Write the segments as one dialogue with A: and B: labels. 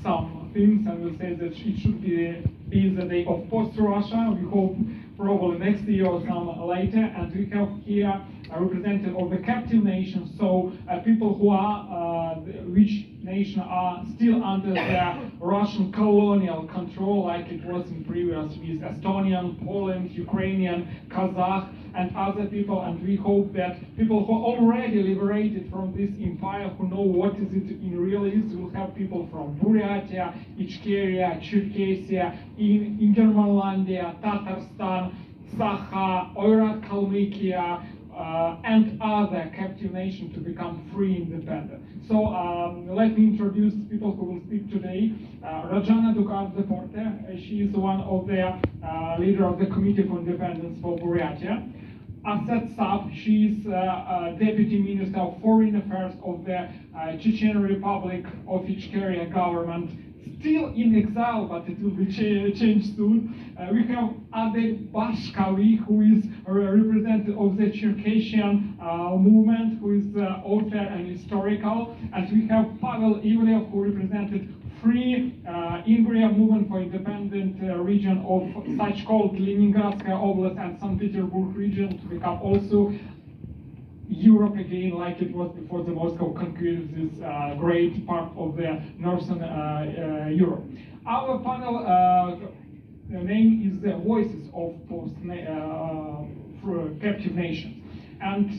A: some things, and we say that it should be the day of post-Russia. We hope probably next year or some later. And we have here a representative of the captive nations, so people who are, which nation are still under the Russian colonial control, like it was in previous with Estonian, Poland, Ukrainian, Kazakh, and other people. And we hope that people who are already liberated from this empire, who know what is it in real is, will have people from Buryatia, Ichkeria, Cherkessia, in Germanlandia, Tatarstan, Sakha, Oirat, Kalmykia, and other captive nations to become free independent. So let me introduce people who will speak today. Radjana Dugar-DePonte, she is one of the leader of the Committee for Independence for Buryatia. Aset Sabb, she is Deputy Minister of Foreign Affairs of the Chechen Republic of Ichkeria government, still in exile, but it will be changed soon. We have Adel Bashqawi, who is a representative of the Chechen movement, who is author and historical. And we have Pavel, Ivlev, who represented Free Ichkeria movement for independent region of such called Leningradskaya Oblast and St. Petersburg region to become also Europe again, like it was before the Moscow conquered this great part of the northern Europe. Our panel name is the Voices of Captive Nations. And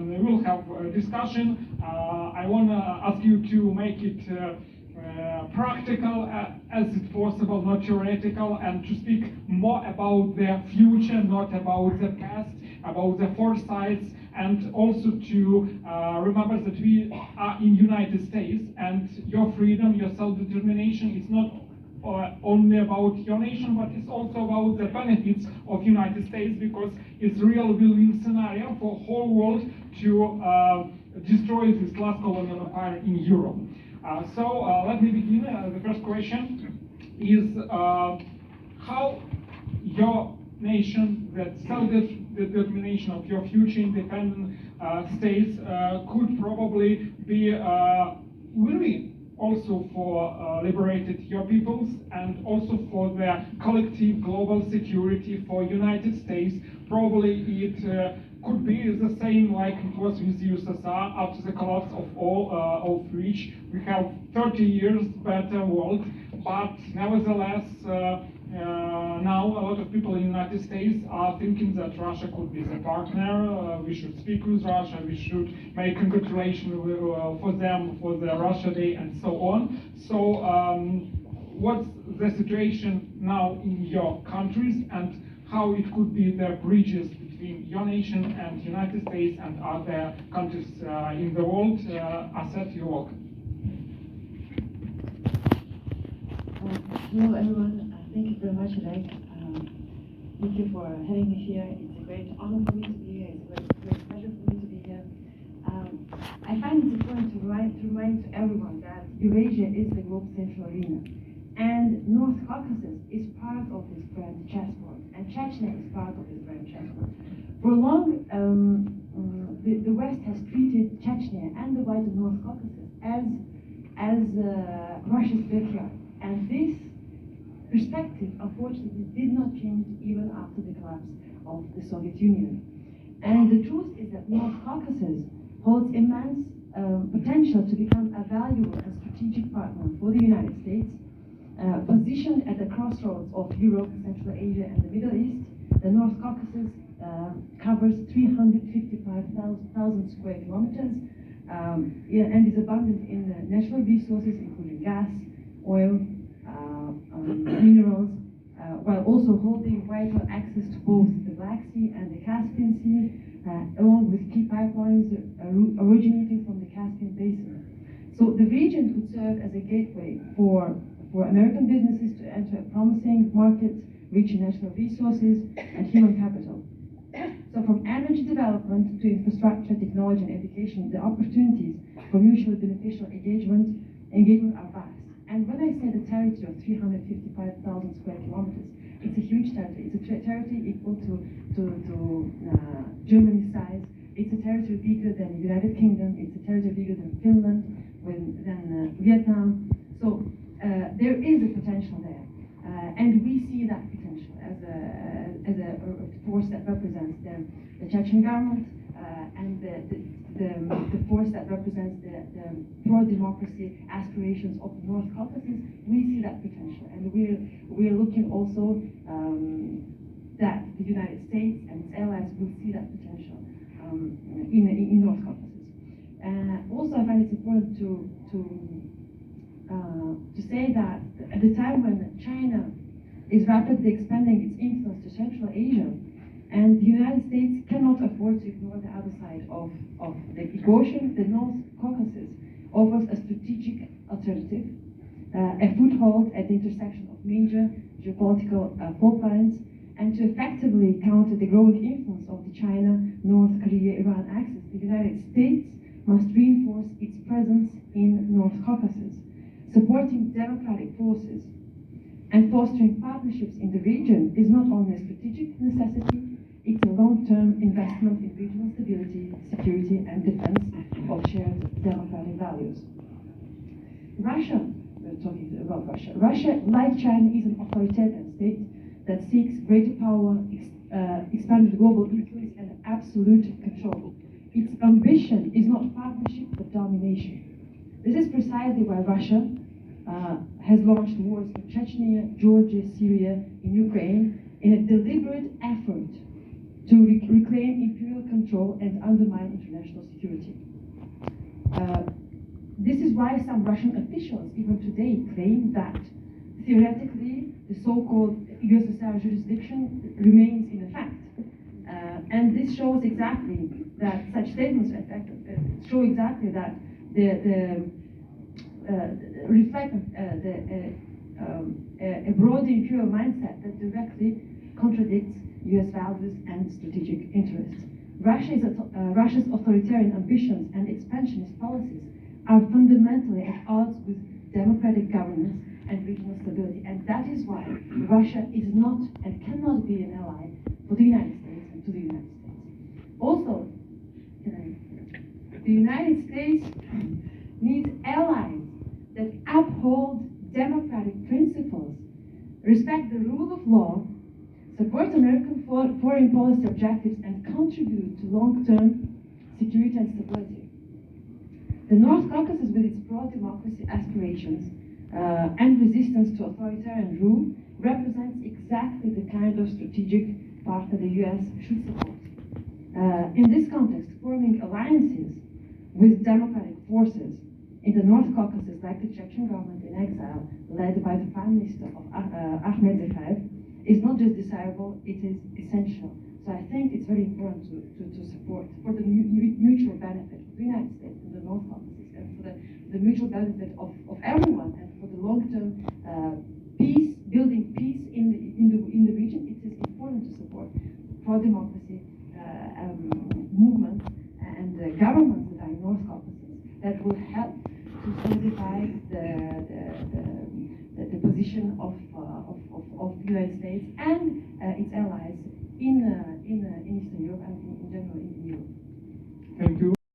A: we will have a discussion. I want to ask you to make it practical as it possible, not theoretical, and to speak more about the future, not about the past, about the foresights, and also to remember that we are in United States, and your freedom, your self-determination is not only about your nation, but it's also about the benefits of United States, because it's a real win-win scenario for whole world to destroy this last colonial empire in Europe. So let me begin. The first question is how your nation, that self-determination of your future independent states could probably be win-win also for liberated your peoples, and also for the collective global security for United States. Probably it could be the same like it was with USSR after the collapse of all of which we have 30 years better world, but nevertheless now a lot of people in the United States are thinking that Russia could be the partner. We should speak with Russia, we should make congratulations for them for the Russia Day and so on. So what's the situation now in your countries, and how it could be the bridges between your nation and United States and other countries in the world? Aset, you're welcome.
B: Hello everyone, thank you very much, Oleg. Thank you for having me here. It's a great honor for me to be here. It's a great pleasure for me to be here. I find it important to remind to everyone that Eurasia is the globe's central arena, and North Caucasus is part of this grand chessboard, and Chechnya is part of this grand chessboard. For long, the West has treated Chechnya and the wider North Caucasus as Russia's backyard. And this perspective, unfortunately, did not change even after the collapse of the Soviet Union. And the truth is that North Caucasus holds immense potential to become a valuable and strategic partner for the United States. Positioned at the crossroads of Europe, Central Asia, and the Middle East, the North Caucasus covers 355,000 square kilometers and is abundant in natural resources, including gas, oil, minerals, while also holding vital access to both the Black Sea and the Caspian Sea, along with key pipelines originating from the Caspian Basin. So the region could serve as a gateway for American businesses to enter promising markets, rich in natural resources and human capital. So from energy development to infrastructure, technology, and education, the opportunities for mutually beneficial engagement are vast. And when I say the territory of 355,000 square kilometers, it's a huge territory. It's a territory equal to Germany's size. It's a territory bigger than the United Kingdom. It's a territory bigger than Finland, than Vietnam. So there is a potential there, and we see that potential as a force that represents the Chechen government and the force that represents the pro-democracy aspirations of the North Caucasus. We see that potential, and we're looking also that the United States and its allies will see that potential in North Caucasus. Also, I find it's important to say that at the time when China is rapidly expanding its influence to Central Asia, and the United States cannot afford to ignore the other side of the equation, the North Caucasus offers a strategic alternative, a foothold at the intersection of major geopolitical fault lines, and to effectively counter the growing influence of the China, North Korea, Iran axis, the United States must reinforce its presence in North Caucasus, supporting democratic forces and fostering partnerships in the region is not only a strategic necessity, it's a long-term investment in regional stability, security, and defense of shared democratic values. Russia, we're talking about Russia. Russia, like China, is an authoritarian state that seeks greater power, expanded global influence, and absolute control. Its ambition is not partnership, but domination. This is precisely why Russia has launched wars in Chechnya, Georgia, Syria, in Ukraine, in a deliberate effort to reclaim imperial control and undermine international security. This is why some Russian officials, even today, claim that theoretically the so-called USSR jurisdiction remains in effect. And this shows exactly that such statements show exactly that reflect a broad imperial mindset that directly contradicts US values and strategic interests. Russia's authoritarian ambitions and expansionist policies are fundamentally at odds with democratic governance and regional stability, and that is why Russia is not and cannot be an ally for the United States and to the United States. Also, the United States needs allies that uphold democratic principles, respect the rule of law, support American foreign policy objectives, and contribute to long-term security and stability. The North Caucasus, with its pro-democracy aspirations and resistance to authoritarian rule, represents exactly the kind of strategic partner the US should support. In this context, forming alliances with democratic forces in the North Caucasus, like the Chechen government in exile, led by the Prime Minister of Ivlev, is not just desirable, it is essential. So I think it's very important to support for the mutual benefit of the United States and the North Caucasus, and for the mutual benefit of everyone, and for the long-term peace, building peace in the region. It is important to support pro-democracy movements and governments that are in North Caucasus that will help to solidify the position of the United States and its allies in Eastern Europe and in general in Europe.
A: Thank you.